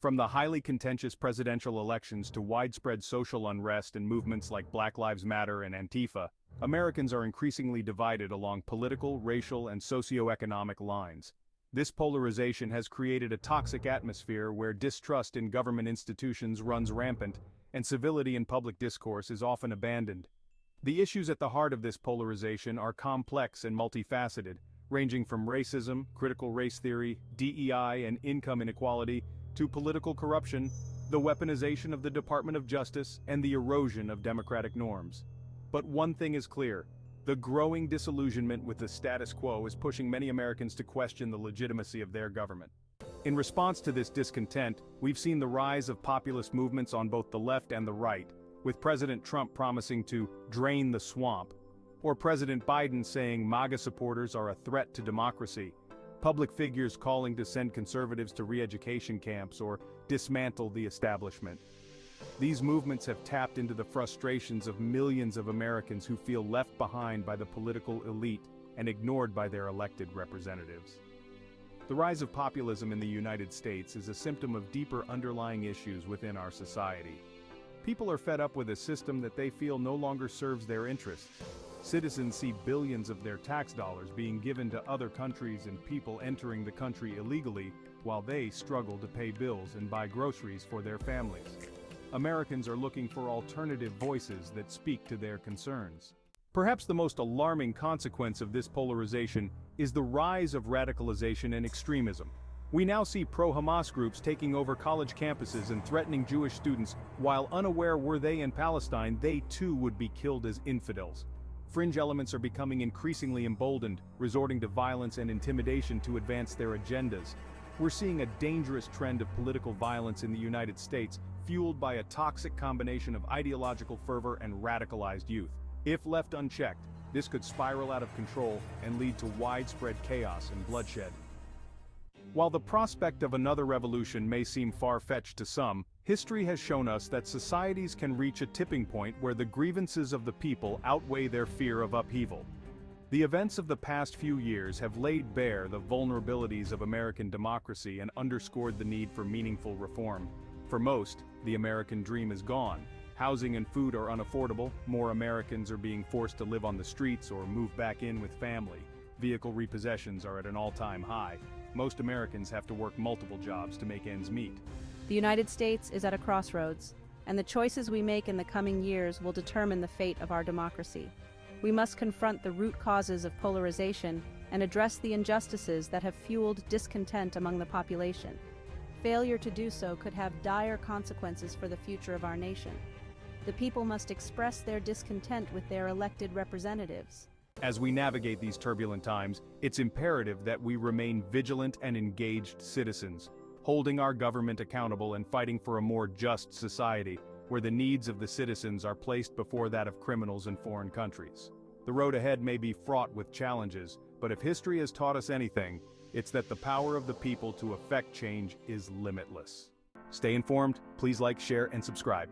From the highly contentious presidential elections to widespread social unrest and movements like Black Lives Matter and Antifa, Americans are increasingly divided along political, racial, and socioeconomic lines. This polarization has created a toxic atmosphere where distrust in government institutions runs rampant, and civility in public discourse is often abandoned. The issues at the heart of this polarization are complex and multifaceted, ranging from racism, critical race theory, DEI, and income inequality, to political corruption, the weaponization of the Department of Justice, and the erosion of democratic norms. But one thing is clear: the growing disillusionment with the status quo is pushing many Americans to question the legitimacy of their government. In response to this discontent, we've seen the rise of populist movements on both the left and the right, with President Trump promising to drain the swamp, or President Biden saying MAGA supporters are a threat to democracy, public figures calling to send conservatives to re-education camps or dismantle the establishment. These movements have tapped into the frustrations of millions of Americans who feel left behind by the political elite and ignored by their elected representatives. The rise of populism in the United States is a symptom of deeper underlying issues within our society. People are fed up with a system that they feel no longer serves their interests. Citizens see billions of their tax dollars being given to other countries and people entering the country illegally, while they struggle to pay bills and buy groceries for their families. Americans are looking for alternative voices that speak to their concerns. Perhaps the most alarming consequence of this polarization is the rise of radicalization and extremism. We now see pro-Hamas groups taking over college campuses and threatening Jewish students, while unaware were they in Palestine, they too would be killed as infidels. Fringe elements are becoming increasingly emboldened, resorting to violence and intimidation to advance their agendas. We're seeing a dangerous trend of political violence in the United States, fueled by a toxic combination of ideological fervor and radicalized youth. If left unchecked, this could spiral out of control and lead to widespread chaos and bloodshed. While the prospect of another revolution may seem far-fetched to some, history has shown us that societies can reach a tipping point where the grievances of the people outweigh their fear of upheaval. The events of the past few years have laid bare the vulnerabilities of American democracy and underscored the need for meaningful reform. For most, the American dream is gone. Housing and food are unaffordable, more Americans are being forced to live on the streets or move back in with family. Vehicle repossessions are at an all-time high. Most Americans have to work multiple jobs to make ends meet. The United States is at a crossroads, and the choices we make in the coming years will determine the fate of our democracy. We must confront the root causes of polarization and address the injustices that have fueled discontent among the population. Failure to do so could have dire consequences for the future of our nation. The people must express their discontent with their elected representatives. As we navigate these turbulent times, it's imperative that we remain vigilant and engaged citizens, holding our government accountable and fighting for a more just society, where the needs of the citizens are placed before that of criminals in foreign countries. The road ahead may be fraught with challenges, but if history has taught us anything, it's that the power of the people to effect change is limitless. Stay informed, please like, share, and subscribe.